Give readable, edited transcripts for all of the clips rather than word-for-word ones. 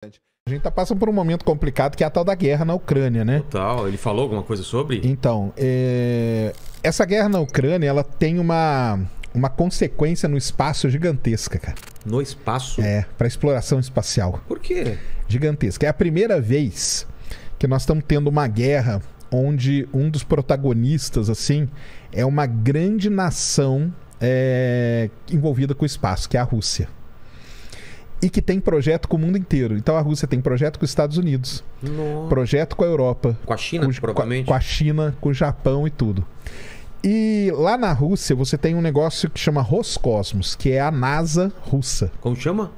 A gente tá passando por um momento complicado que é a tal da guerra na Ucrânia, né? Total. Ele falou alguma coisa sobre? Então, essa guerra na Ucrânia, ela tem uma consequência no espaço gigantesca, cara. No espaço? Para exploração espacial. Por quê? Gigantesca. É a primeira vez que nós estamos tendo uma guerra onde um dos protagonistas, assim, é uma grande nação envolvida com o espaço, que é a Rússia. E que tem projeto com o mundo inteiro. Então a Rússia tem projeto com os Estados Unidos. Nossa. Projeto com a Europa. Com a China, provavelmente? Com a China, com o Japão e tudo. E lá na Rússia você tem um negócio que chama Roscosmos, que é a NASA russa. Como chama?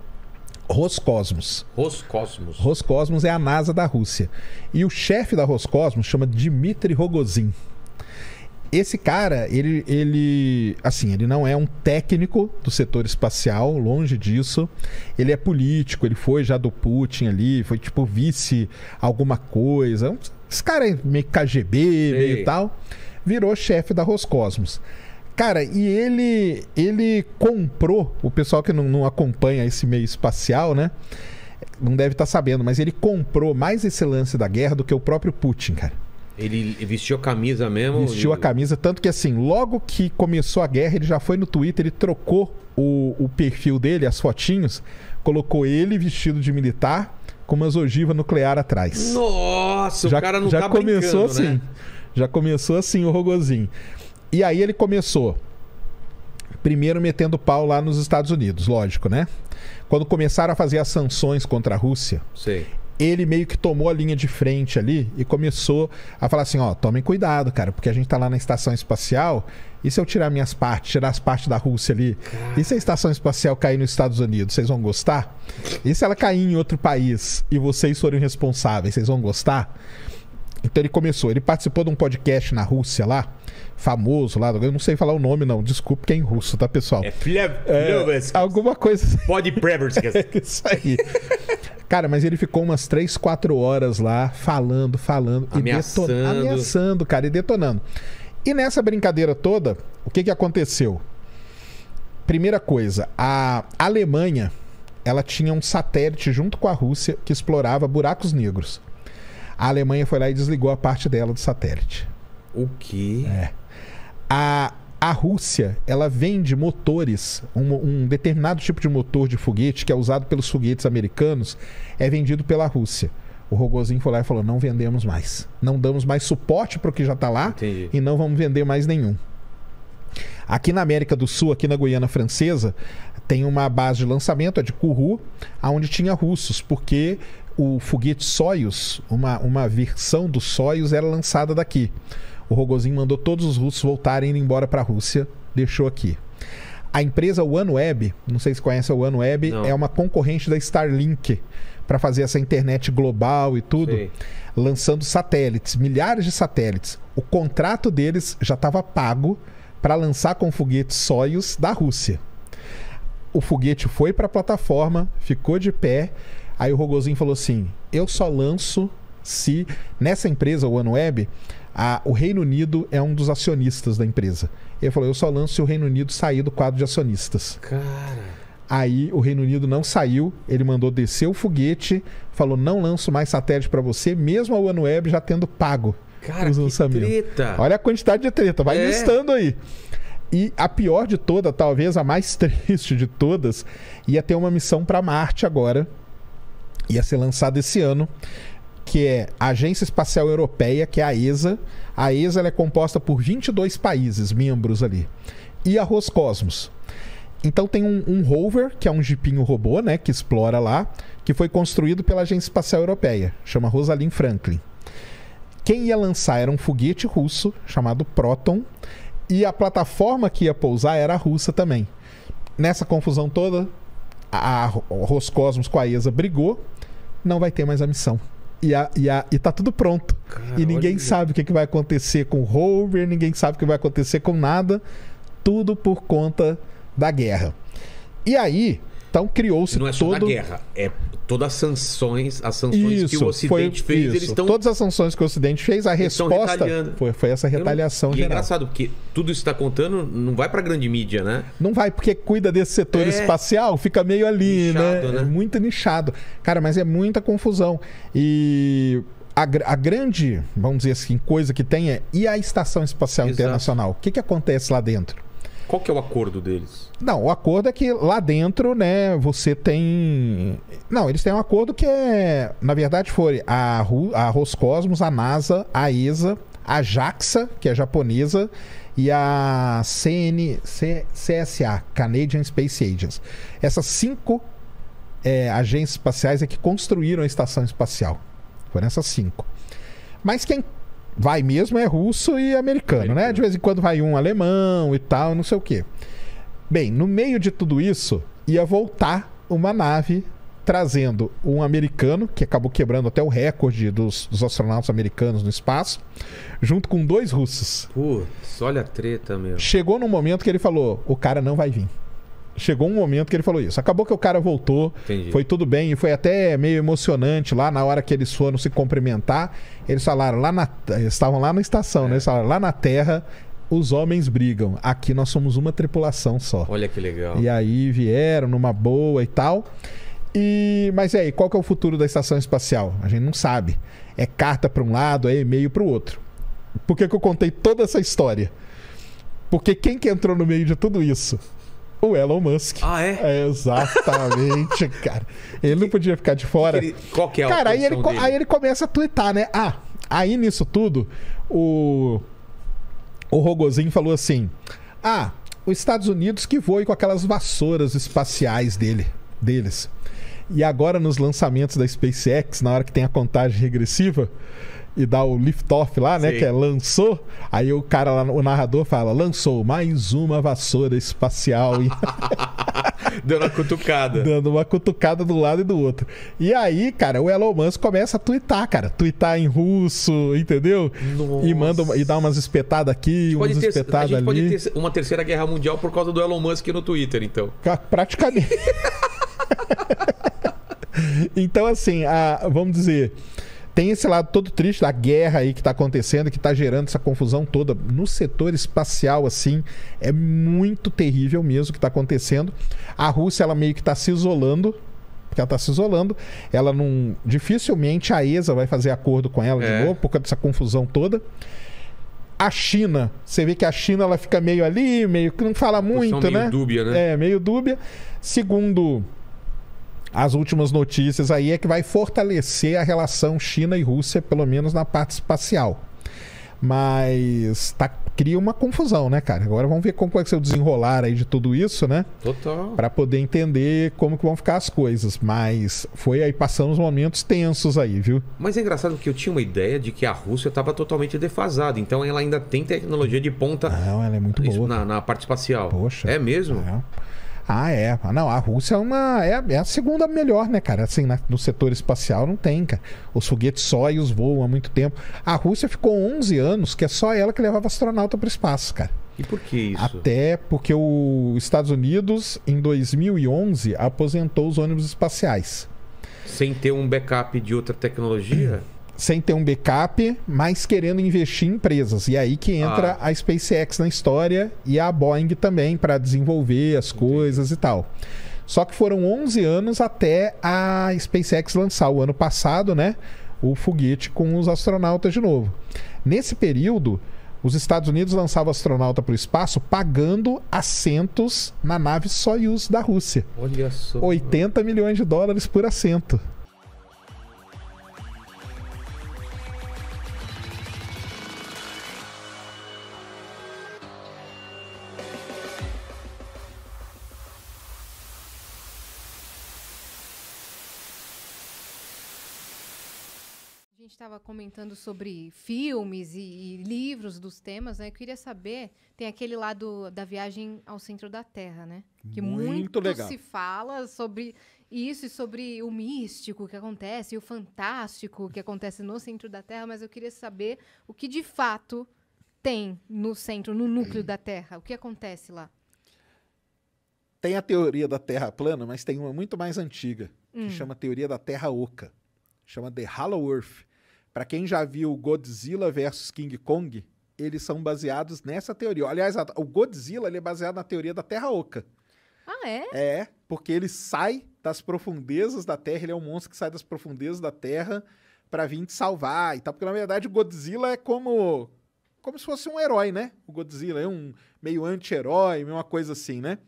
Roscosmos. Roscosmos. Roscosmos é a NASA da Rússia. E o chefe da Roscosmos chama Dmitry Rogozin. Esse cara, ele não é um técnico do setor espacial, longe disso. Ele é político, ele foi já do Putin ali, foi tipo vice alguma coisa. Esse cara é meio KGB, meio tal. Virou chefe da Roscosmos. Cara, e ele comprou, o pessoal que não acompanha esse meio espacial, né? Não deve estar sabendo, mas ele comprou mais esse lance da guerra do que o próprio Putin, cara. Ele vestiu a camisa mesmo? Vestiu a camisa, tanto que assim, logo que começou a guerra, ele já foi no Twitter, ele trocou o perfil dele, as fotinhos, colocou ele vestido de militar com umas ogivas nuclear atrás. Nossa, o cara não tá começou brincando, assim, né? Já começou assim o Rogozin. E aí ele começou primeiro metendo pau lá nos Estados Unidos, lógico, né? Quando começaram a fazer as sanções contra a Rússia, sei, ele meio que tomou a linha de frente ali e começou a falar assim, ó, tomem cuidado, cara, porque a gente tá lá na estação espacial, e se eu tirar minhas partes, tirar as partes da Rússia ali, e se a estação espacial cair nos Estados Unidos, vocês vão gostar? E se ela cair em outro país e vocês forem responsáveis, vocês vão gostar? Então ele participou de um podcast na Rússia lá, famoso lá, eu não sei falar o nome não, desculpe que é em russo, tá, pessoal? Alguma coisa assim. É isso aí. Cara, mas ele ficou umas 3, 4 horas lá, falando, ameaçando, cara, e detonando. E nessa brincadeira toda, o que aconteceu? Primeira coisa, a Alemanha, ela tinha um satélite junto com a Rússia que explorava buracos negros. A Alemanha foi lá e desligou a parte dela do satélite. O quê? A Rússia, ela vende motores, um determinado tipo de motor de foguete que é usado pelos foguetes americanos, é vendido pela Rússia. O Rogozin foi lá e falou, não vendemos mais. Não damos mais suporte para o que já está lá. Entendi. E não vamos vender mais nenhum. Aqui na América do Sul, aqui na Guiana Francesa, tem uma base de lançamento, é de Kourou, onde tinha russos, porque o foguete Soyuz, uma versão do Soyuz era lançada daqui. O Rogozin mandou todos os russos voltarem e ir embora para a Rússia, deixou aqui. A empresa OneWeb, não sei se conhece a OneWeb, é uma concorrente da Starlink para fazer essa internet global e tudo, lançando satélites, milhares de satélites. O contrato deles já estava pago para lançar com o foguete Soyuz da Rússia. O foguete foi para a plataforma, ficou de pé. Aí o Rogozin falou assim, eu só lanço se... Nessa empresa, o OneWeb, o Reino Unido é um dos acionistas da empresa. Ele falou, eu só lanço se o Reino Unido sair do quadro de acionistas. Cara... Aí o Reino Unido não saiu, ele mandou descer o foguete, falou, não lanço mais satélite para você, mesmo a OneWeb já tendo pago os lançamentos. Treta. Olha a quantidade de treta, vai listando aí. E a pior de toda, talvez a mais triste de todas, ia ter uma missão para Marte agora, ia ser lançada esse ano, que é a Agência Espacial Europeia, que é a ESA. A ESA ela é composta por 22 países membros ali. E a Roscosmos. Então tem um rover, que é um jipinho robô, né, que explora lá, que foi construído pela Agência Espacial Europeia, chama Rosalind Franklin. Quem ia lançar era um foguete russo, chamado Proton, e a plataforma que ia pousar era a russa também. Nessa confusão toda, a Roscosmos com a ESA brigou, não vai ter mais a missão. E tá tudo pronto. Cara, e ninguém sabe o que vai acontecer com o rover, ninguém sabe o que vai acontecer com nada. Tudo por conta da guerra. E aí, Então criou-se não é só da guerra, é todas as sanções que o Ocidente fez, eles estão... Todas as sanções que o Ocidente fez, a resposta foi essa retaliação geral. É engraçado, porque tudo isso está contando não vai para grande mídia, né? Não vai, porque cuida desse setor espacial, fica meio ali, nichado, né? É muito nichado. Cara, mas é muita confusão. E a grande, vamos dizer assim, coisa que tem e a Estação Espacial Internacional? O que acontece lá dentro? Qual que é o acordo deles? Não, o acordo é que lá dentro, né, você tem... Não, eles têm um acordo que é... Na verdade, foi a Roscosmos, a NASA, a ESA, a JAXA, que é japonesa, e a CSA, Canadian Space Agency. Essas 5 agências espaciais é que construíram a estação espacial. Foram essas 5. Mas quem vai mesmo é russo e americano, né? De vez em quando vai um alemão e tal, não sei o quê. Bem, no meio de tudo isso, ia voltar uma nave trazendo um americano, que acabou quebrando até o recorde dos astronautas americanos no espaço, junto com 2 russos. Putz, olha a treta, meu. Chegou num momento que ele falou, o cara não vai vir. Chegou um momento que ele falou isso. Acabou que o cara voltou, foi tudo bem, e foi até meio emocionante lá na hora que eles foram se cumprimentar. Eles falaram, eles estavam lá na estação, né? Eles falaram, lá na Terra, os homens brigam. Aqui nós somos uma tripulação só. Olha que legal. E aí vieram numa boa e tal. Mas e aí, qual que é o futuro da estação espacial? A gente não sabe. É carta para um lado, é e-mail para o outro. Por que eu contei toda essa história? Porque quem que entrou no meio de tudo isso? O Elon Musk. Ah, é? Exatamente, cara. Ele não podia ficar de fora. Qual que é a cara, aí ele começa a twittar, né? Aí nisso tudo, o Rogozin falou assim, os Estados Unidos que voem com aquelas vassouras espaciais deles. E agora nos lançamentos da SpaceX, na hora que tem a contagem regressiva, e dá o lift-off lá, né? Sim. Que lançou. Aí o cara lá, o narrador fala, lançou mais uma vassoura espacial. Dando uma cutucada. Dando uma cutucada do lado e do outro. E aí, cara, o Elon Musk começa a twittar, cara. Twittar em russo, entendeu? Nossa. E dá umas espetadas aqui, umas espetadas ali. A gente pode ter uma terceira guerra mundial por causa do Elon Musk no Twitter, então. Praticamente. Então, assim, vamos dizer... Tem esse lado todo triste da guerra aí que está acontecendo, que está gerando essa confusão toda. No setor espacial, assim, é muito terrível mesmo o que está acontecendo. A Rússia, ela meio que está se isolando. Porque ela está se isolando. Ela não... Dificilmente a ESA vai fazer acordo com ela de novo, por causa dessa confusão toda. A China, você vê que a China ela fica meio ali, meio que não fala muito, né? Meio dúbia, né? Meio dúbia. Segundo... As últimas notícias aí é que vai fortalecer a relação China e Rússia, pelo menos na parte espacial. Mas cria uma confusão, né, cara? Agora vamos ver como vai ser o desenrolar aí de tudo isso, né? Total. Para poder entender como que vão ficar as coisas. Mas foi aí passando uns momentos tensos aí, viu? Mas é engraçado porque eu tinha uma ideia de que a Rússia estava totalmente defasada. Então ela ainda tem tecnologia de ponta. Não, ela é muito boa. Na parte espacial. Poxa. É mesmo? Não, a Rússia é a segunda melhor, né, cara? Assim, no setor espacial não tem, cara. Os foguetes Soyuz voam há muito tempo. A Rússia ficou 11 anos, que é só ela que levava astronauta para o espaço, cara. E por que isso? Até porque os Estados Unidos, em 2011, aposentou os ônibus espaciais. Sem ter um backup de outra tecnologia? Sem ter um backup, mas querendo investir em empresas. E aí que entra a SpaceX na história e a Boeing também para desenvolver as coisas e tal. Só que foram 11 anos até a SpaceX lançar o ano passado, né, o foguete com os astronautas de novo. Nesse período, os Estados Unidos lançavam astronauta para o espaço pagando assentos na nave Soyuz da Rússia. Olha só. $80 milhões por assento. A gente estava comentando sobre filmes e livros dos temas, né? Eu queria saber, tem aquele lado da viagem ao centro da Terra, né? Que muito legal. Se fala sobre isso e sobre o místico que acontece, e o fantástico que acontece no centro da Terra, mas eu queria saber o que de fato tem no centro, no núcleo da Terra. O que acontece lá? Tem a teoria da Terra plana, mas tem uma muito mais antiga, que chama teoria da Terra Oca. Chama The Hollow Earth. Para quem já viu Godzilla versus King Kong, eles são baseados nessa teoria. Aliás, o Godzilla ele é baseado na teoria da Terra Oca. Ah, é? É, porque ele sai das profundezas da Terra, ele é um monstro que sai das profundezas da Terra para vir te salvar e tal. Porque, na verdade, o Godzilla é como se fosse um herói, né? O Godzilla é um meio anti-herói, uma coisa assim, né?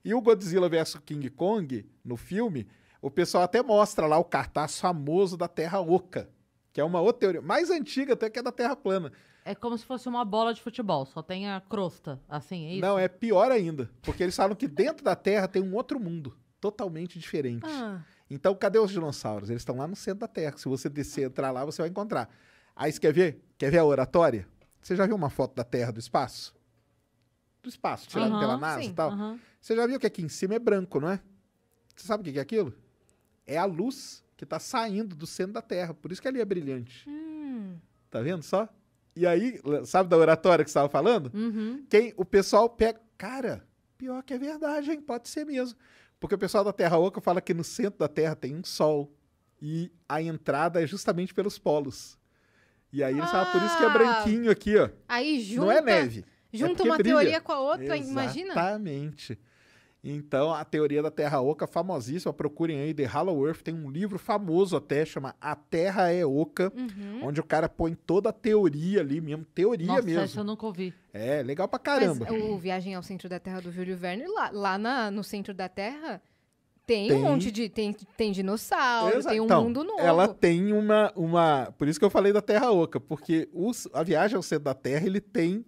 E o Godzilla vs King Kong, no filme, o pessoal até mostra lá o cartaz famoso da Terra Oca, que é uma outra teoria, mais antiga até que é da Terra plana. É como se fosse uma bola de futebol, só tem a crosta, assim, é isso? Não, é pior ainda, porque eles falam que dentro da Terra tem um outro mundo, totalmente diferente. Então, cadê os dinossauros? Eles estão lá no centro da Terra. Se você descer e entrar lá, você vai encontrar. Aí, você quer ver? Quer ver a oratória? Você já viu uma foto da Terra do espaço? Do espaço, tirado pela NASA e tal? Você já viu que aqui em cima é branco, não é? Você sabe o que é aquilo? É a luz que está saindo do centro da Terra. Por isso que ali é brilhante. Tá vendo só? E aí, sabe da oratória que você estava falando? O pessoal pega... Cara, pior que é verdade, hein? Pode ser mesmo. Porque o pessoal da Terra Oca fala que no centro da Terra tem um sol. E a entrada é justamente pelos polos. E aí eles falam, por isso que é branquinho aqui, ó. Aí junta... Não é neve. Junta uma teoria com a outra, imagina? Exatamente. Então, a teoria da Terra Oca, famosíssima, procurem aí, The Hollow Earth, tem um livro famoso até, chama A Terra é Oca, onde o cara põe toda a teoria ali mesmo, teoria mesmo. Nossa, eu nunca ouvi. É, legal pra caramba. Mas o Viagem ao Centro da Terra do Júlio Verne, lá no centro da Terra, tem um monte de... Tem dinossauro, tem um mundo novo. Ela tem uma... Por isso que eu falei da Terra Oca, porque a Viagem ao Centro da Terra, ele tem...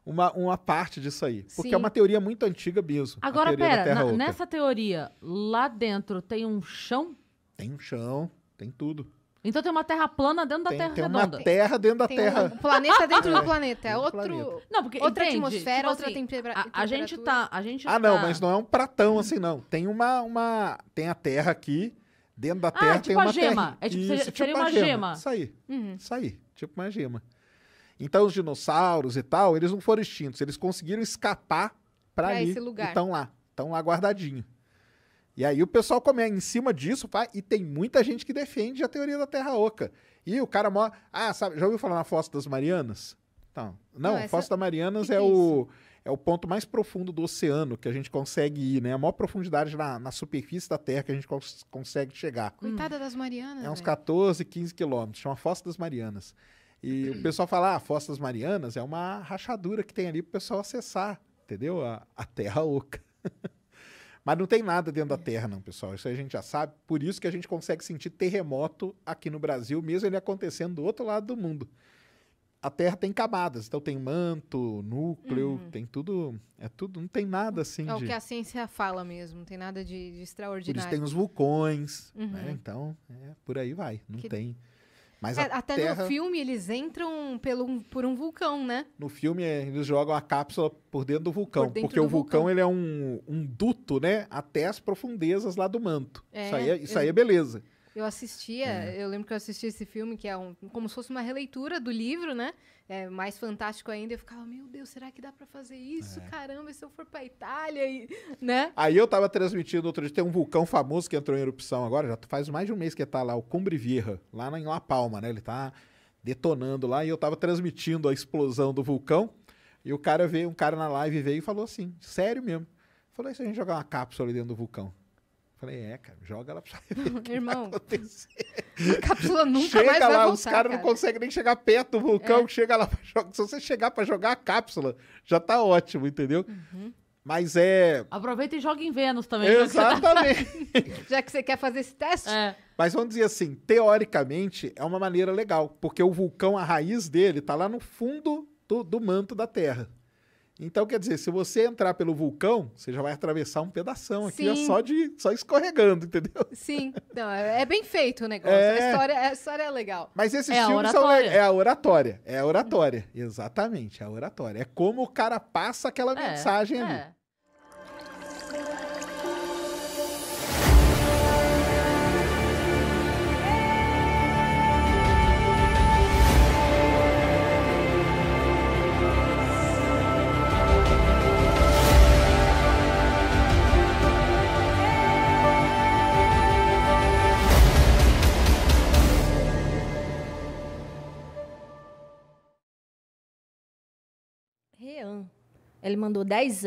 Uma parte disso aí. Porque é uma teoria muito antiga mesmo. Agora, pera, nessa teoria, lá dentro tem um chão? Tem um chão, tem tudo. Então tem uma terra plana dentro da Terra redonda. Tem uma terra dentro da Terra. Um planeta dentro do planeta. É outro... Não, porque, outra entende, atmosfera, tipo outra assim, temperatura. A gente tá... não, mas não é um pratão assim, não. Tem tem a Terra aqui, dentro da Terra tipo tem uma a gema. terra. É tipo, Isso, seria uma gema. Isso aí, tipo uma gema. Então, os dinossauros e tal, eles não foram extintos. Eles conseguiram escapar pra ali. Esse lugar. Estão lá guardadinho. E aí o pessoal come em cima disso, e tem muita gente que defende a teoria da Terra Oca. E o cara mora... sabe, já ouviu falar na Fossa das Marianas? Então, não, a Fossa das Marianas é o ponto mais profundo do oceano que a gente consegue ir, né? A maior profundidade na superfície da Terra que a gente consegue chegar. Coitada das Marianas, É uns 14, 15 quilômetros. Chama Fossa das Marianas. E o pessoal fala, a Fossa das Marianas é uma rachadura que tem ali pro pessoal acessar, entendeu? A Terra Oca. Mas não tem nada dentro da Terra, não, pessoal. Isso aí a gente já sabe. Por isso que a gente consegue sentir terremoto aqui no Brasil, mesmo ele acontecendo do outro lado do mundo. A Terra tem camadas, então tem manto, núcleo, tem tudo... não tem nada assim o que a ciência fala mesmo, não tem nada de extraordinário. Por isso tem os vulcões, né? Então, por aí vai, não tem... Mas até Terra... no filme eles entram por um vulcão, né? No filme eles jogam a cápsula por dentro do vulcão, porque o vulcão ele é um duto, né? Até as profundezas lá do manto. Isso aí é beleza. Eu assistia, eu lembro que eu assisti esse filme, que é como se fosse uma releitura do livro, né? É mais fantástico ainda. Eu ficava, meu Deus, será que dá pra fazer isso? Caramba, e se eu for pra Itália? Né? Aí eu tava transmitindo outro dia, tem um vulcão famoso que entrou em erupção agora, já faz mais de um mês que tá lá, o Cumbre Vieja, lá em La Palma, né? Ele tá detonando lá, e eu tava transmitindo a explosão do vulcão, e um cara na live veio e falou assim, sério mesmo. Falou, e se a gente jogar uma cápsula ali dentro do vulcão? Falei, cara, joga ela pra ver. Irmão, a cápsula nunca chega mais vai lá, voltar, os caras não conseguem nem chegar perto do vulcão, chega lá pra jogar. Se você chegar pra jogar a cápsula, já tá ótimo, entendeu? Mas aproveita e joga em Vênus também. Exatamente. Já que você quer fazer esse teste. Mas vamos dizer assim, teoricamente, é uma maneira legal, porque o vulcão, a raiz dele, tá lá no fundo do manto da Terra. Então, quer dizer, se você entrar pelo vulcão, você já vai atravessar um pedação aqui, só escorregando, entendeu? Sim. Não, é bem feito o negócio. A história é legal. Mas esses filmes são legais. É a oratória. É a oratória. Exatamente, é a oratória. É como o cara passa aquela mensagem ali. Ele mandou 10.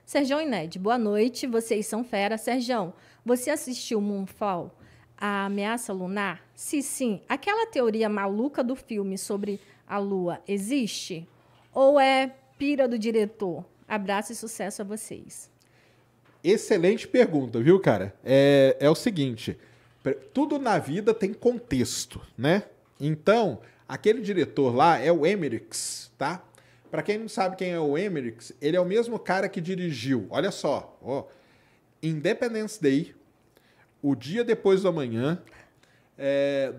Serjão e Ned, boa noite, vocês são fera. Serjão, você assistiu Moonfall, a ameaça lunar? Se sim, aquela teoria maluca do filme sobre a Lua existe? Ou é pira do diretor? Abraço e sucesso a vocês. Excelente pergunta, viu, cara? É o seguinte, tudo na vida tem contexto, né? Então, aquele diretor lá é o Emmerich, tá? Para quem não sabe quem é o Emmerich, ele é o mesmo cara que dirigiu, olha só, ó, Independence Day, O Dia Depois do Amanhã,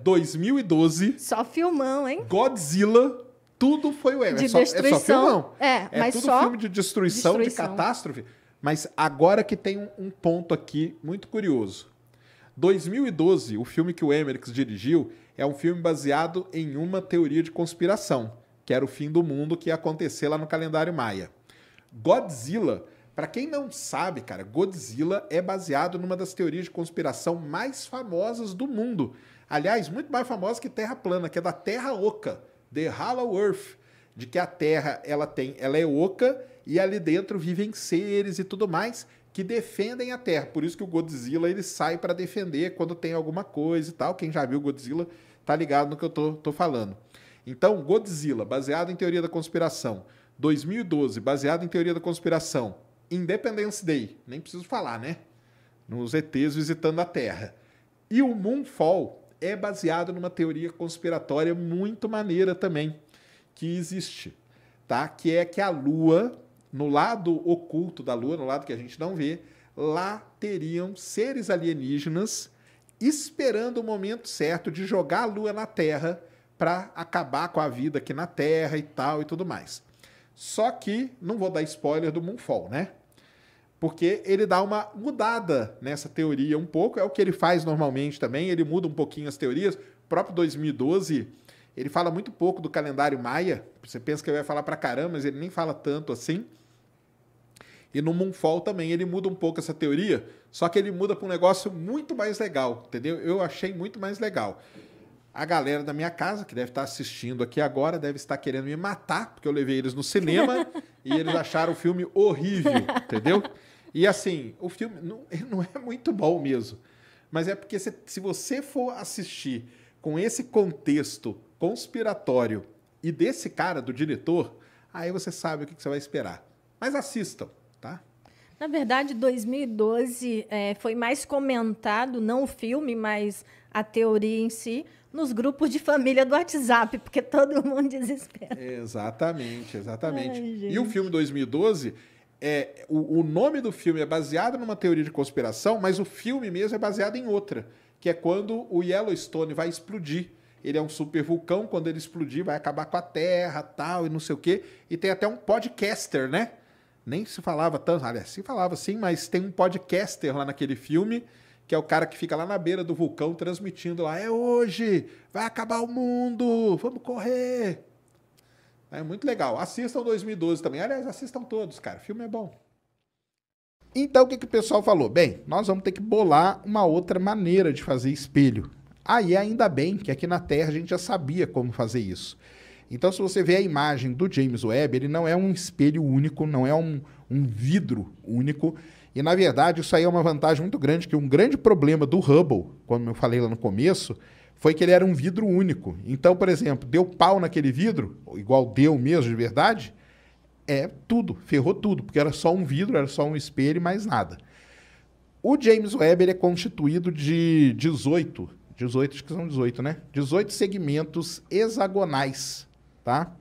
2012... Só filmão, hein? Godzilla, tudo foi o Emmerich. De destruição. É só filmão. Mas tudo só filme de destruição, de catástrofe. Mas agora que tem um ponto aqui muito curioso. 2012, o filme que o Emmerich dirigiu, é um filme baseado em uma teoria de conspiração, que era o fim do mundo que ia acontecer lá no calendário maia. Godzilla, para quem não sabe, cara, Godzilla é baseado numa das teorias de conspiração mais famosas do mundo. Aliás, muito mais famosa que Terra plana, que é da Terra Oca, The Hollow Earth, de que a Terra ela é oca e ali dentro vivem seres e tudo mais que defendem a Terra. Por isso que o Godzilla ele sai para defender quando tem alguma coisa e tal. Quem já viu Godzilla tá ligado no que eu tô falando. Então, Godzilla, baseado em teoria da conspiração. 2012, baseado em teoria da conspiração. Independence Day, nem preciso falar, né? Nos ETs visitando a Terra. E o Moonfall é baseado numa teoria conspiratória muito maneira também, que existe, tá? Que é que a Lua, no lado oculto da Lua, no lado que a gente não vê, lá teriam seres alienígenas esperando o momento certo de jogar a Lua na Terra para acabar com a vida aqui na Terra e tal e tudo mais. Só que, não vou dar spoiler do Moonfall, né? Porque ele dá uma mudada nessa teoria um pouco, é o que ele faz normalmente também, ele muda um pouquinho as teorias. O próprio 2012, ele fala muito pouco do calendário maia, você pensa que ele vai falar pra caramba, mas ele nem fala tanto assim. E no Moonfall também ele muda um pouco essa teoria, só que ele muda para um negócio muito mais legal, entendeu? Eu achei muito mais legal. A galera da minha casa, que deve estar assistindo aqui agora, deve estar querendo me matar, porque eu levei eles no cinema e eles acharam o filme horrível, entendeu? E assim, o filme não é muito bom mesmo. Mas é porque se você for assistir com esse contexto conspiratório e desse cara, do diretor, aí você sabe o que você vai esperar. Mas assistam, tá? Na verdade, 2012 foi mais comentado, não o filme, mas a teoria em si, nos grupos de família do WhatsApp, porque todo mundo desespera. Exatamente. Ai, e o filme 2012, o nome do filme é baseado numa teoria de conspiração, mas o filme mesmo é baseado em outra, que é quando o Yellowstone vai explodir. Ele é um super vulcão, quando ele explodir vai acabar com a Terra, tal, e não sei o quê. E tem até um podcaster, né? Nem se falava tanto, aliás, se falava sim, mas tem um podcaster lá naquele filme, que é o cara que fica lá na beira do vulcão transmitindo lá, é hoje, vai acabar o mundo, vamos correr. É muito legal. Assistam 2012 também. Aliás, assistam todos, cara. O filme é bom. Então, o que o pessoal falou? Bem, nós vamos ter que bolar uma outra maneira de fazer espelho. Aí, ainda bem que aqui na Terra a gente já sabia como fazer isso. Então, se você vê a imagem do James Webb, ele não é um espelho único, não é um vidro único. E, na verdade, isso aí é uma vantagem muito grande, que um grande problema do Hubble, como eu falei lá no começo, foi que ele era um vidro único. Então, por exemplo, deu pau naquele vidro, igual deu mesmo de verdade, ferrou tudo, porque era só um vidro, era só um espelho e mais nada. O James Webb ele é constituído de 18, acho que são 18, né? 18 segmentos hexagonais, tá?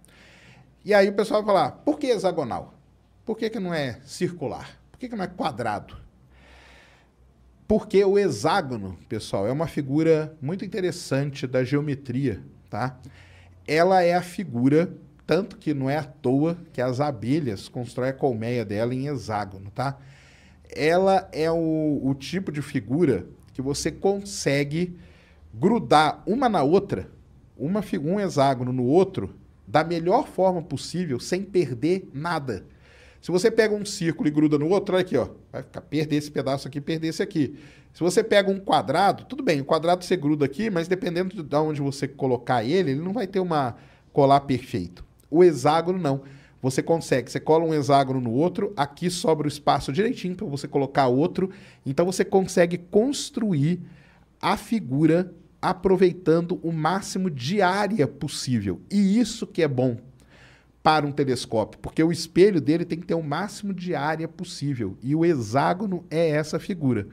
E aí o pessoal vai falar, por que hexagonal? Por que não é circular? Por que não é quadrado? Porque o hexágono, pessoal, é uma figura muito interessante da geometria, tá? Ela é a figura, tanto que não é à toa que as abelhas constroem a colmeia dela em hexágono, tá? Ela é o tipo de figura que você consegue grudar uma na outra, um hexágono no outro, da melhor forma possível, sem perder nada. Se você pega um círculo e gruda no outro, olha aqui, ó, vai perder esse pedaço aqui, perder esse aqui. Se você pega um quadrado, tudo bem, o quadrado você gruda aqui, mas dependendo de onde você colocar ele não vai ter uma colar perfeito. O hexágono, não. você consegue, você cola um hexágono no outro, aqui sobra o espaço direitinho para você colocar outro, então você consegue construir a figura aproveitando o máximo de área possível. E isso que é bom para um telescópio, porque o espelho dele tem que ter o máximo de área possível, e o hexágono é essa figura.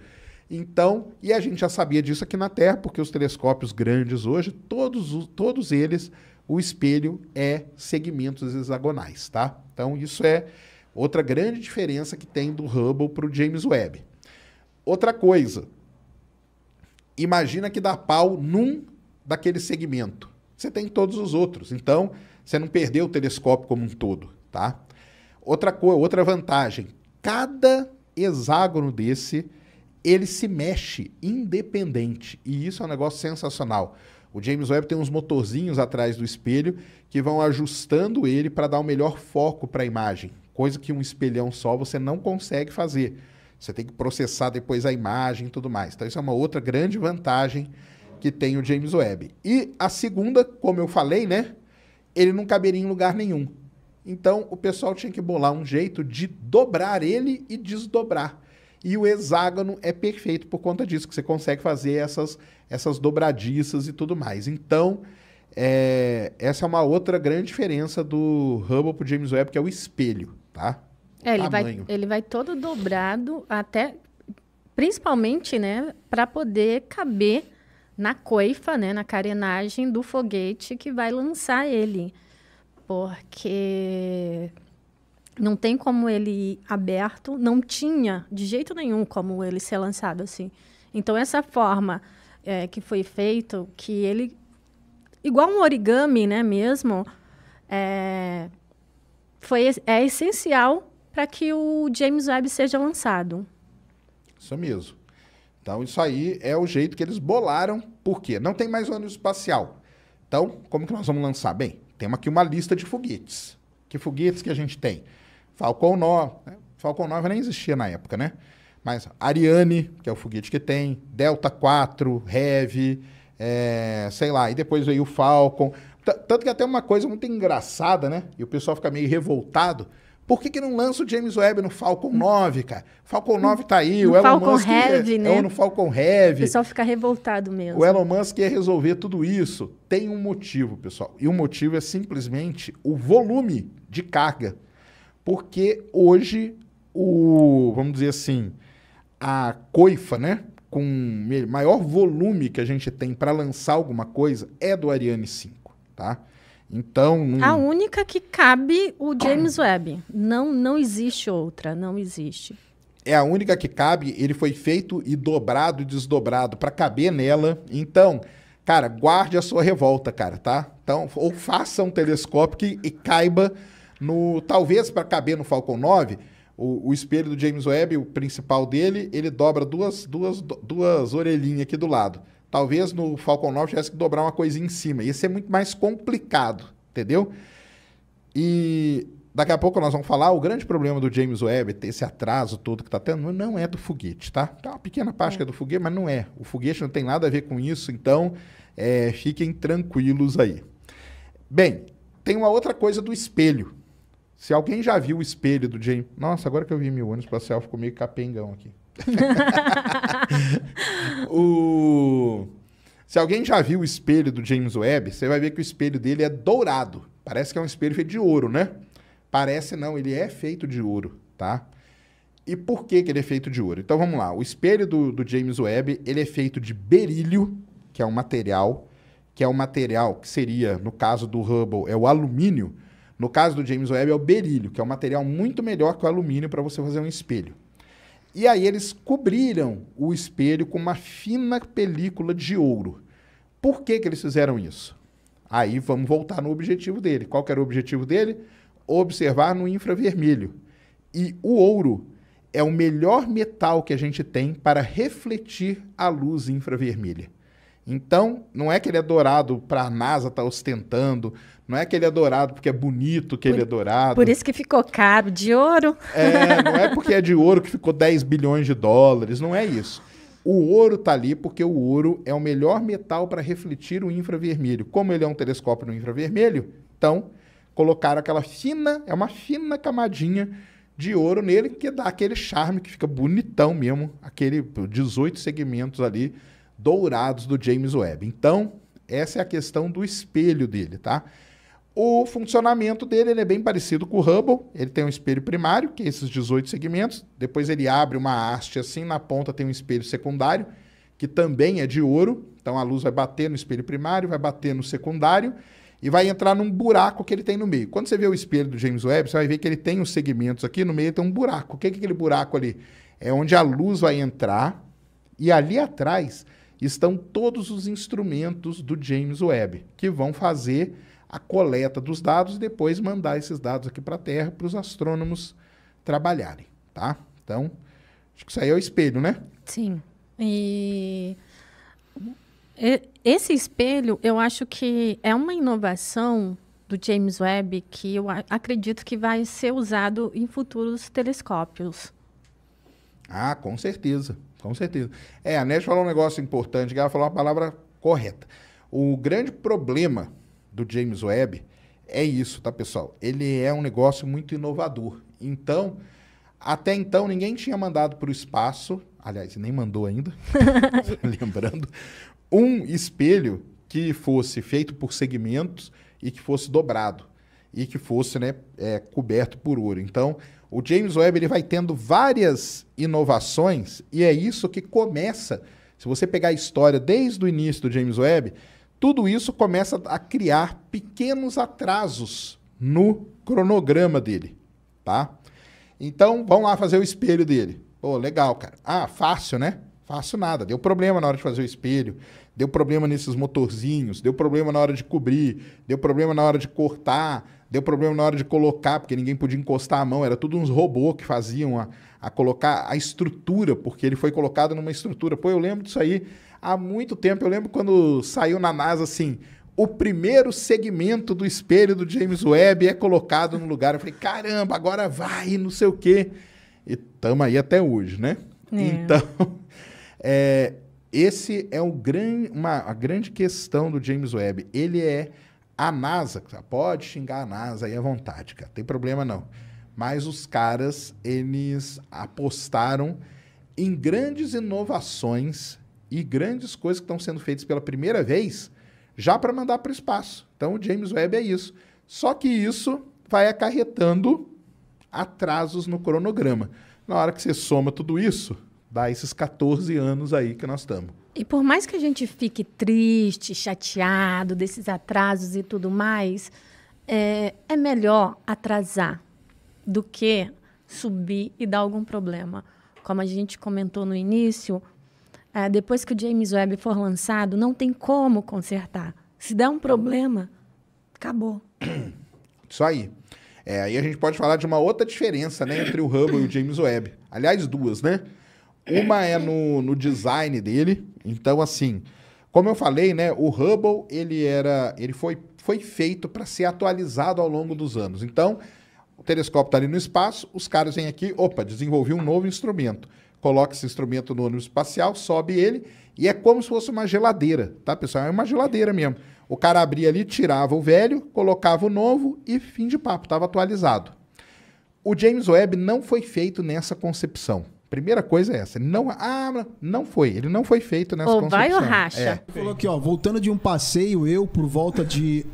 Então, e a gente já sabia disso aqui na Terra, porque os telescópios grandes hoje, todos eles, o espelho é segmentos hexagonais, tá? Então, isso é outra grande diferença que tem do Hubble para o James Webb. Outra coisa, imagina que dá pau num daquele segmento. Você tem todos os outros, então você não perdeu o telescópio como um todo, tá? Outra vantagem, cada hexágono desse, ele se mexe independente, e isso é um negócio sensacional. O James Webb tem uns motorzinhos atrás do espelho que vão ajustando ele para dar o melhor foco para a imagem, coisa que um espelhão só você não consegue fazer. Você tem que processar depois a imagem e tudo mais. Então, isso é uma outra grande vantagem que tem o James Webb. E a segunda, como eu falei, né? Ele não caberia em lugar nenhum. Então, o pessoal tinha que bolar um jeito de dobrar ele e desdobrar. E o hexágono é perfeito por conta disso, que você consegue fazer essas dobradiças e tudo mais. Então, essa é uma outra grande diferença do Hubble para o James Webb, que é o espelho, tá? Ele vai todo dobrado, até principalmente, né, para poder caber na coifa, né, na carenagem do foguete que vai lançar ele. Porque não tem como ele ir aberto, não tinha de jeito nenhum como ele ser lançado assim. Então, essa forma que foi feito, que ele, igual um origami, né, mesmo, é essencial para que o James Webb seja lançado. Isso mesmo. Então, isso aí é o jeito que eles bolaram. Por quê? Não tem mais ônibus espacial. Então, como que nós vamos lançar? Bem, temos aqui uma lista de foguetes. Que foguetes que a gente tem? Falcon 9. Falcon 9 nem existia na época, né? Mas Ariane, que é o foguete que tem. Delta 4, Heavy, sei lá. E depois veio o Falcon. Tanto que até uma coisa muito engraçada, né? E o pessoal fica meio revoltado. Por que não lança o James Webb no Falcon 9, cara? Falcon 9 tá aí, o Elon Musk Heavy, né? No Falcon Heavy. O pessoal fica revoltado mesmo. O Elon Musk quer resolver tudo isso. Tem um motivo, pessoal. E o motivo é simplesmente o volume de carga. Porque hoje, vamos dizer assim, a coifa, né? Com maior volume que a gente tem para lançar alguma coisa é do Ariane 5, tá? Então, a única que cabe o James Webb. Não existe outra, não existe. É a única que cabe, ele foi feito e dobrado e desdobrado para caber nela. Então, cara, guarde a sua revolta, cara, tá? Então, ou faça um telescópio que caiba talvez para caber no Falcon 9, o espelho do James Webb, o principal dele, ele dobra duas orelhinhas aqui do lado. Talvez no Falcon 9 tivesse que dobrar uma coisinha em cima. Ia ser muito mais complicado, entendeu? E daqui a pouco nós vamos falar, o grande problema do James Webb, esse atraso todo que está tendo, não é do foguete, tá? Tem uma pequena parte que é do foguete, mas não é. O foguete não tem nada a ver com isso, então fiquem tranquilos aí. Bem, tem uma outra coisa do espelho. Se alguém já viu o espelho do James... Nossa, agora que eu vi meu ônibus espacial, ficou meio capengão aqui. Se alguém já viu o espelho do James Webb, você vai ver que o espelho dele é dourado. Parece que é um espelho feito de ouro, né? Parece não, ele é feito de ouro, tá? E por que ele é feito de ouro? Então vamos lá, o espelho do James Webb, ele é feito de berílio, que é um material que seria, no caso do Hubble, é o alumínio. No caso do James Webb é o berílio, que é um material muito melhor que o alumínio para você fazer um espelho. E aí eles cobriram o espelho com uma fina película de ouro. Por que eles fizeram isso? Aí vamos voltar no objetivo dele. Qual que era o objetivo dele? Observar no infravermelho. E o ouro é o melhor metal que a gente tem para refletir a luz infravermelha. Então, não é que ele é dourado para a NASA estar ostentando, não é que ele é dourado porque é bonito que ele é dourado. Por isso que ficou caro, de ouro. Não é porque é de ouro que ficou 10 bilhões de dólares, não é isso. O ouro está ali porque o ouro é o melhor metal para refletir o infravermelho. Como ele é um telescópio no infravermelho, então colocaram aquela uma fina camadinha de ouro nele, que dá aquele charme que fica bonitão mesmo, aquele 18 segmentos ali dourados do James Webb. Então, essa é a questão do espelho dele, tá? O funcionamento dele ele é bem parecido com o Hubble. Ele tem um espelho primário, que é esses 18 segmentos. Depois ele abre uma haste assim, na ponta tem um espelho secundário, que também é de ouro. Então a luz vai bater no espelho primário, vai bater no secundário e vai entrar num buraco que ele tem no meio. Quando você vê o espelho do James Webb, você vai ver que ele tem os segmentos aqui, no meio tem um buraco. O que é aquele buraco ali? É onde a luz vai entrar e ali atrás estão todos os instrumentos do James Webb, que vão fazer a coleta dos dados e depois mandar esses dados aqui para a Terra para os astrônomos trabalharem, tá? Então, acho que isso aí é o espelho, né? Sim. E esse espelho, eu acho que é uma inovação do James Webb que eu acredito que vai ser usado em futuros telescópios. Ah, com certeza. Com certeza. A Nesh falou um negócio importante, que ela falou a palavra correta. O grande problema do James Webb é isso, tá, pessoal? Ele é um negócio muito inovador. Então, até então, ninguém tinha mandado para o espaço, aliás, nem mandou ainda, lembrando, um espelho que fosse feito por segmentos e que fosse dobrado e que fosse, né, coberto por ouro. Então, o James Webb ele vai tendo várias inovações e é isso que começa, se você pegar a história desde o início do James Webb, tudo isso começa a criar pequenos atrasos no cronograma dele, tá? Então, vamos lá fazer o espelho dele. Pô, legal, cara. Ah, fácil, né? Fácil nada. Deu problema na hora de fazer o espelho, deu problema nesses motorzinhos, deu problema na hora de cobrir, deu problema na hora de cortar, deu problema na hora de colocar, porque ninguém podia encostar a mão, era tudo uns robôs que faziam a colocar a estrutura, porque ele foi colocado numa estrutura. Pô, eu lembro disso aí há muito tempo. Eu lembro quando saiu na NASA, assim, o primeiro segmento do espelho do James Webb é colocado no lugar. Eu falei, caramba, agora vai, não sei o quê. E estamos aí até hoje, né? Então, esse é a grande questão do James Webb. Ele é a NASA, pode xingar a NASA aí à vontade, cara, não tem problema não. Mas os caras, eles apostaram em grandes inovações e grandes coisas que estão sendo feitas pela primeira vez já para mandar para o espaço. Então, o James Webb é isso. Só que isso vai acarretando atrasos no cronograma. Na hora que você soma tudo isso, dá esses 14 anos aí que nós estamos. E por mais que a gente fique triste, chateado desses atrasos e tudo mais, é melhor atrasar do que subir e dar algum problema. Como a gente comentou no início, depois que o James Webb for lançado, não tem como consertar. Se der um problema, acabou. Isso aí. Aí a gente pode falar de uma outra diferença, né, entre o Hubble e o James Webb. Aliás, duas, né? Uma é no design dele. Então, assim, como eu falei, né, o Hubble ele foi feito para ser atualizado ao longo dos anos. Então, o telescópio está ali no espaço, os caras vêm aqui, desenvolvi um novo instrumento. Coloca esse instrumento no ônibus espacial, sobe ele, e é como se fosse uma geladeira, tá, pessoal? É uma geladeira mesmo. O cara abria ali, tirava o velho, colocava o novo e fim de papo, estava atualizado. O James Webb não foi feito nessa concepção. Primeira coisa é essa. Ele não foi feito nessa concepção. Vai ou racha. Falou aqui, ó, voltando de um passeio, por volta de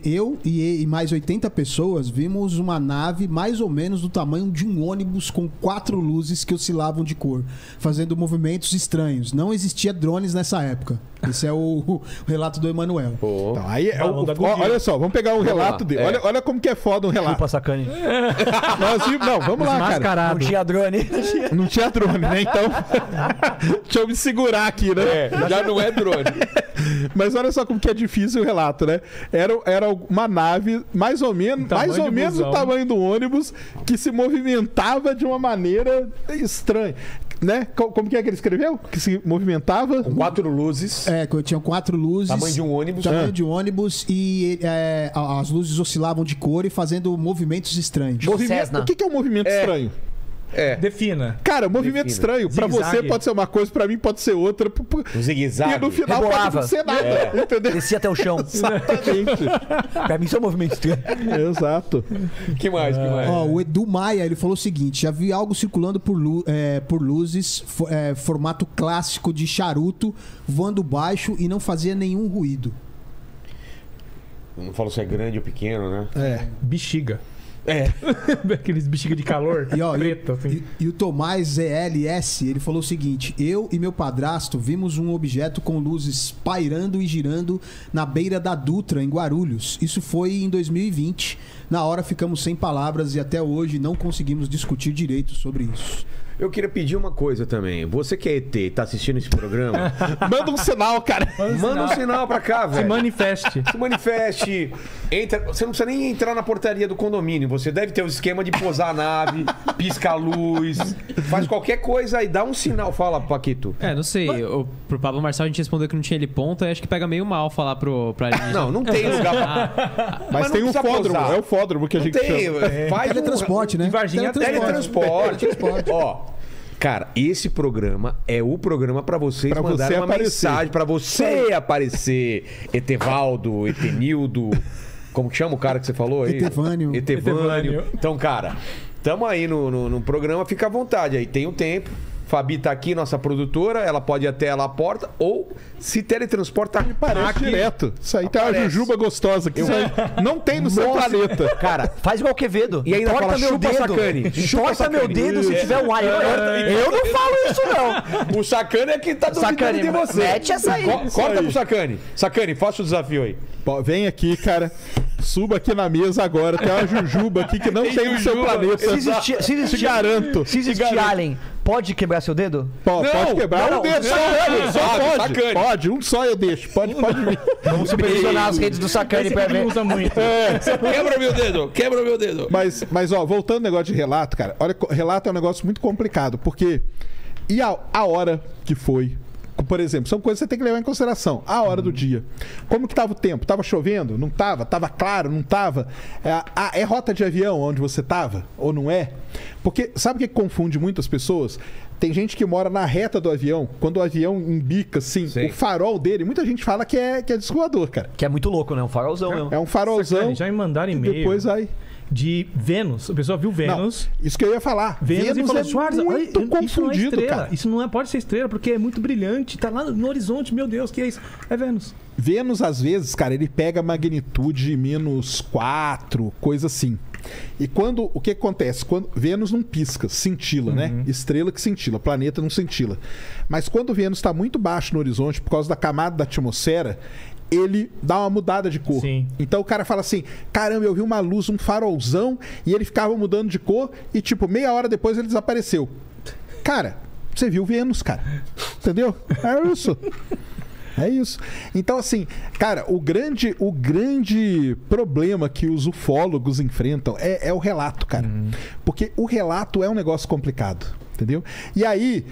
eu e mais 80 pessoas, vimos uma nave mais ou menos do tamanho de um ônibus com 4 luzes que oscilavam de cor, fazendo movimentos estranhos. Não existia drones nessa época. Esse é o relato do Emanuel. Então, aí olha só, vamos pegar o relato dele. Olha como que é foda um relato. Chupa, sacane. Vamos lá, cara. Não tinha drone. Não tinha drone, né? Então, deixa eu me segurar aqui, né? Já não é drone. Mas olha só como que é difícil o relato, né? Era uma nave mais ou menos do tamanho do ônibus que se movimentava de uma maneira estranha. Né? Como que é que ele escreveu? Que se movimentava? Com 4 luzes. Tinha 4 luzes. Tamanho de um ônibus. Tamanho de um ônibus e as luzes oscilavam de cor e fazendo movimentos estranhos. O que é um movimento estranho? Defina. Cara, movimento estranho. Pra você pode ser uma coisa, pra mim pode ser outra. Um zigue-zague. E no final pode não ser nada. Entendeu? Descia até o chão. Exatamente. Pra mim isso é um movimento estranho. Exato. Que mais? Ó, o Edu Maia, ele falou o seguinte: já vi algo circulando por luzes, formato clássico de charuto, voando baixo e não fazia nenhum ruído. Não falo se é grande ou pequeno, né? Bexiga. Aqueles bexiga de calor. E, ó, preto, assim. e o Tomás ZLS, ele falou o seguinte: eu e meu padrasto vimos um objeto com luzes pairando e girando na beira da Dutra, em Guarulhos. Isso foi em 2020. Na hora ficamos sem palavras e até hoje não conseguimos discutir direito sobre isso. Eu queria pedir uma coisa também. Você que é ET, tá assistindo esse programa? Manda um sinal, cara. Manda um sinal pra cá, velho. Se manifeste. Se manifeste. Entra, você não precisa nem entrar na portaria do condomínio. Você deve ter o esquema de posar a nave, pisca a luz, faz qualquer coisa aí, dá um sinal. Fala, Paquito. Não sei. Pro Pablo Marçal a gente respondeu que não tinha ele ponto, aí acho que pega meio mal falar pra ele. Não tem lugar. Mas tem um fódromo, posar. é o fódromo que a gente chama. Faz teletransporte, né? Em Varginha, teletransporte. Ó. Cara, esse programa é o programa pra vocês mandarem uma mensagem, pra você aparecer. Etevaldo, Etenildo, como que chama o cara que você falou aí? Etevânio. Então, cara, tamo aí no programa, fica à vontade aí, tem o tempo. Fabi tá aqui, nossa produtora, ela pode ir até lá a porta ou se teletransporta aqui direto. Isso aí tem uma jujuba gostosa que isso aí não tem no seu planeta. Cara, faz igual o Quevedo. E ainda fala, meu chupa dedo. Sacane. Torta meu dedo se tiver um ar. Eu não falo isso, não. O Sacane é quem tá duvidando de você. Mete essa aí. Corta pro Sacane. Sacane, faça o desafio aí. Vem aqui, cara. Suba aqui na mesa agora. Tem uma jujuba aqui que não tem no seu planeta. Se existir, te garanto. Se existir alien, pode quebrar seu dedo? Pode quebrar. Um dedo só pode. Sacane. Pode, um só eu deixo. Pode vir. Vamos supervisionar as redes do Sacane pra ver. Usa muito. Quebra meu dedo. Mas ó, voltando ao negócio de relato, cara. Olha, relato é um negócio muito complicado, porque e a hora que foi? Por exemplo, são coisas que você tem que levar em consideração. A hora do dia. Como que tava o tempo? Tava chovendo? Não tava? Tava claro? Não tava? É rota de avião onde você tava? Ou não é? Porque sabe o que confunde muitas pessoas? Tem gente que mora na reta do avião. Quando o avião embica, assim, o farol dele, muita gente fala que é disco voador, cara. Que é muito louco, né? Um farolzão mesmo. É um farolzão. Já me mandaram e-mail. Depois aí. De Vênus. A pessoa viu Vênus. Não, isso que eu ia falar. Vênus e falou, Soares, muito confundido, isso cara. Isso não pode ser estrela, porque é muito brilhante. Tá lá no horizonte, meu Deus, que é isso? É Vênus. Vênus, às vezes, cara, ele pega magnitude -4, coisa assim. E o que acontece? Quando Vênus não pisca, cintila, né? Estrela que cintila, planeta não cintila. Mas quando Vênus está muito baixo no horizonte, por causa da camada da atmosfera, ele dá uma mudada de cor. Sim. Então o cara fala assim, caramba, eu vi uma luz, um farolzão, e ele ficava mudando de cor, e tipo, meia hora depois ele desapareceu. Cara, você viu Vênus, cara. Entendeu? É isso. É isso. Então, assim, cara, o grande problema que os ufólogos enfrentam é o relato, cara. Porque o relato é um negócio complicado, entendeu? E aí,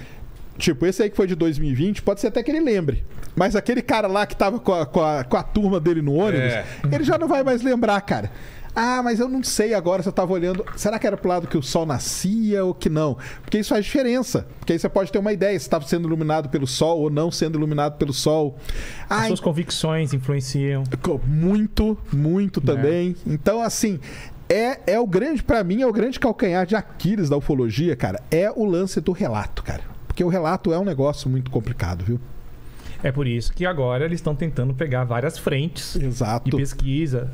tipo, esse aí que foi de 2020, pode ser até que ele lembre. Mas aquele cara lá que tava com a turma dele no ônibus, ele já não vai mais lembrar, cara. Ah, mas eu não sei agora se eu tava olhando. Será que era pro lado que o sol nascia ou que não? Porque isso faz diferença. Porque aí você pode ter uma ideia se estava sendo iluminado pelo sol ou não sendo iluminado pelo sol. As suas convicções influenciam. Muito também. Então, assim, é o grande, pra mim, é o grande calcanhar de Aquiles da ufologia, cara. É o lance do relato, cara. Porque o relato é um negócio muito complicado, viu? É por isso que agora eles estão tentando pegar várias frentes de pesquisa,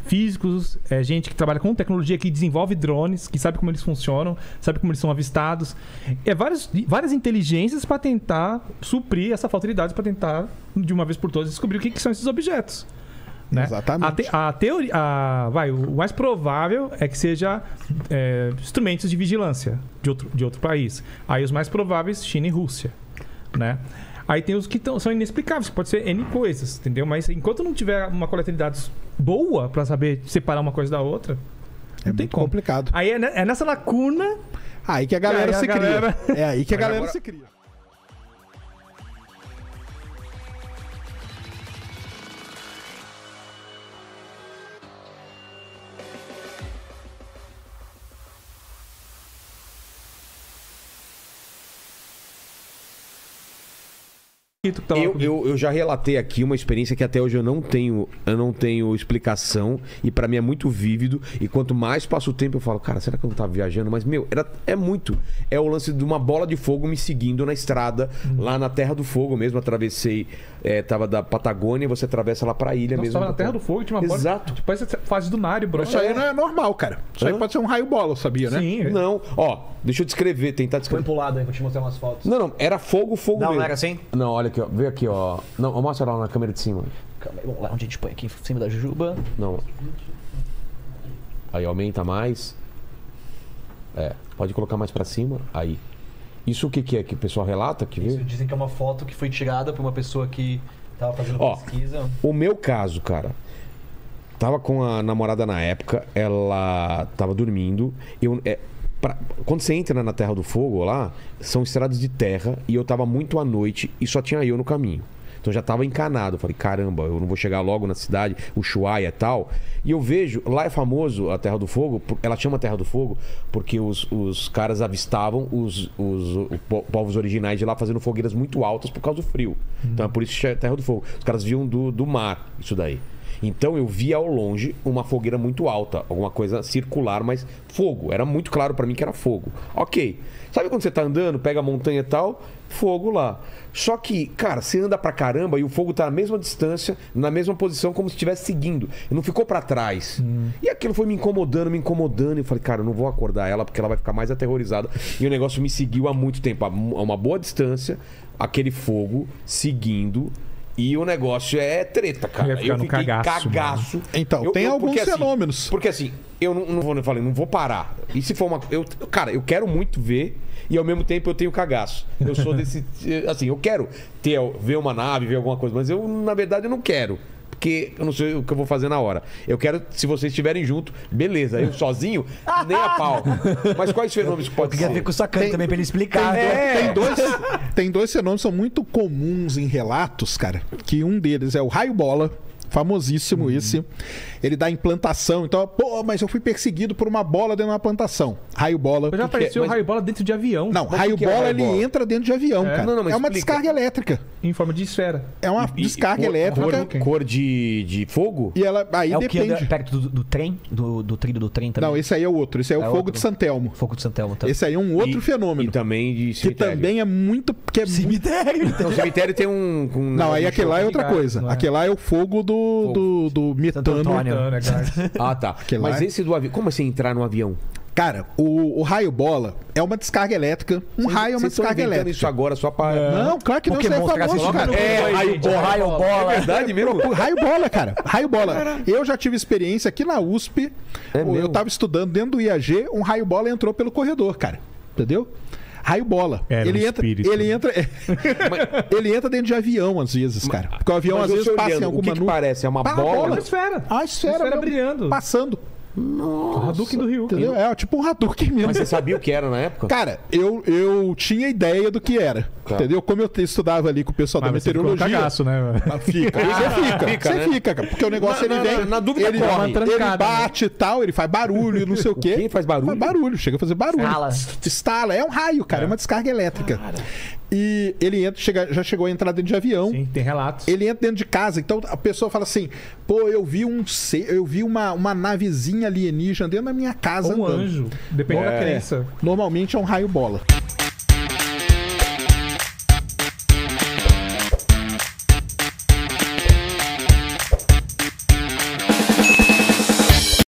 físicos, gente que trabalha com tecnologia, que desenvolve drones, que sabe como eles funcionam, sabe como eles são avistados. Várias inteligências para tentar suprir essa falta de dados, para tentar, de uma vez por todas, descobrir o que são esses objetos. Né? Exatamente. A teoria, o mais provável é que seja instrumentos de vigilância de outro país. Aí os mais prováveis, China e Rússia, né? Aí tem os que são inexplicáveis, que pode ser N coisas, entendeu? Mas enquanto não tiver uma coleta de dados boa para saber separar uma coisa da outra, não tem como. Complicado. Aí é nessa lacuna... Aí que a galera se cria. É aí que a galera se cria. Eu já relatei aqui uma experiência que até hoje eu não tenho explicação e pra mim é muito vívido, e quanto mais passa o tempo eu falo, cara, será que eu não tava viajando? Mas, é o lance de uma bola de fogo me seguindo na estrada, lá na Terra do Fogo mesmo, atravessei, tava da Patagônia, você atravessa lá pra ilha mesmo. Tava na Terra do Fogo, tinha uma bola. Exato. Tipo, essa fase do Nário, bro. Isso aí não é normal, cara. Isso aí pode ser um raio bola, sabia, né? Sim. Não, ó, deixa eu tentar descrever. Põe pro lado aí, vou te mostrar umas fotos. Não, era fogo mesmo. Não era assim? Não, olha aqui, ó. Vê aqui, ó. Não, mostra lá na câmera de cima. Calma aí, vamos lá, onde a gente põe aqui? Em cima da jujuba. Não. Aí, aumenta mais. Pode colocar mais pra cima. Aí. Isso o que é que o pessoal relata? Isso, dizem que é uma foto que foi tirada por uma pessoa que tava fazendo pesquisa. O meu caso, cara. Tava com a namorada na época, ela tava dormindo. Quando você entra na Terra do Fogo lá, são estradas de terra e eu tava muito à noite e só tinha eu no caminho. Então eu já tava encanado. Falei, caramba, eu não vou chegar logo na cidade, Ushuaia e tal. E eu vejo, lá é famoso a Terra do Fogo, ela chama Terra do Fogo porque os caras avistavam os povos originais de lá fazendo fogueiras muito altas por causa do frio. Então é por isso que é Terra do Fogo. Os caras viam do mar, isso daí. Então eu via ao longe uma fogueira muito alta, alguma coisa circular, mas fogo. Era muito claro pra mim que era fogo. Ok. Sabe quando você tá andando, pega a montanha e tal, fogo lá. Só que, cara, você anda pra caramba e o fogo tá na mesma distância, na mesma posição, como se estivesse seguindo. Não ficou pra trás. E aquilo foi me incomodando. E eu falei, cara, eu não vou acordar ela porque ela vai ficar mais aterrorizada. E o negócio me seguiu há muito tempo, a uma boa distância, aquele fogo seguindo. E o negócio é treta, cara. Eu fiquei cagaço. Então, tem alguns fenômenos. Porque assim, eu não vou parar. E se for cara, eu quero muito ver e ao mesmo tempo eu tenho cagaço. Eu sou desse... Assim, eu quero ver uma nave, ver alguma coisa, mas eu, na verdade, eu não quero. Porque eu não sei o que eu vou fazer na hora. Eu quero, se vocês estiverem junto, beleza. Eu sozinho, nem a pau. Mas quais fenômenos que pode ser? Eu queria ver com o Sacani também pra ele explicar. Tem dois fenômenos que são muito comuns em relatos, cara. Que um deles é o raio bola. Famosíssimo esse. Ele dá implantação. Então, mas eu fui perseguido por uma bola dentro de uma plantação. Raio bola. Já apareceu raio bola dentro de avião. Não, raio bola ele entra dentro de avião, cara. É uma descarga elétrica. Em forma de esfera. É uma descarga elétrica. Cor de fogo? E ela aí depende. O que anda perto do trem? Do trilho do trem também? Não, esse aí é o outro. Esse aí é o fogo de Santelmo. Fogo de Santelmo também. Esse aí é um outro fenômeno. E também de cemitério. Que também é muito... Cemitério? Então, o cemitério tem um... Não, aí aquele lá é outra coisa. Aquele lá é o fogo do metano. Ah, tá. Mas esse do avião... Como assim entrar no avião? Cara, o raio bola é uma descarga elétrica. Raio é uma descarga elétrica. Isso agora só para... Não, claro que não. Isso é famoso, cara. Raio bola. É verdade mesmo? Raio bola, cara. Raio bola. Eu já tive experiência aqui na USP. Eu tava estudando dentro do IAG. Um raio bola entrou pelo corredor, cara. Entendeu? Raio bola. Ele entra dentro de avião às vezes, cara. Porque o avião às vezes passa em alguma nuvem. O que parece? É uma bola? É uma esfera. A esfera brilhando. Passando. Nossa. O Hadouken do Rio. Entendeu? É tipo um Hadouken mesmo. Mas você sabia o que era na época? Cara, eu tinha ideia do que era. Tá. Entendeu? Como eu estudava ali com o pessoal da meteorologia. Cagaço, né? Você fica, cara. Porque o negócio ele vem. Na dúvida, ele bate e tal, ele faz barulho, não sei o quê. Quem faz barulho? Faz barulho, chega a fazer barulho. Estala. É um raio, cara. É uma descarga elétrica. E ele já chegou a entrar dentro de avião. Sim, tem relatos. Ele entra dentro de casa. Então a pessoa fala assim: pô, eu vi uma navezinha alienígena dentro da minha casa. Ou um anjo. Depende da crença. Normalmente é um raio bola.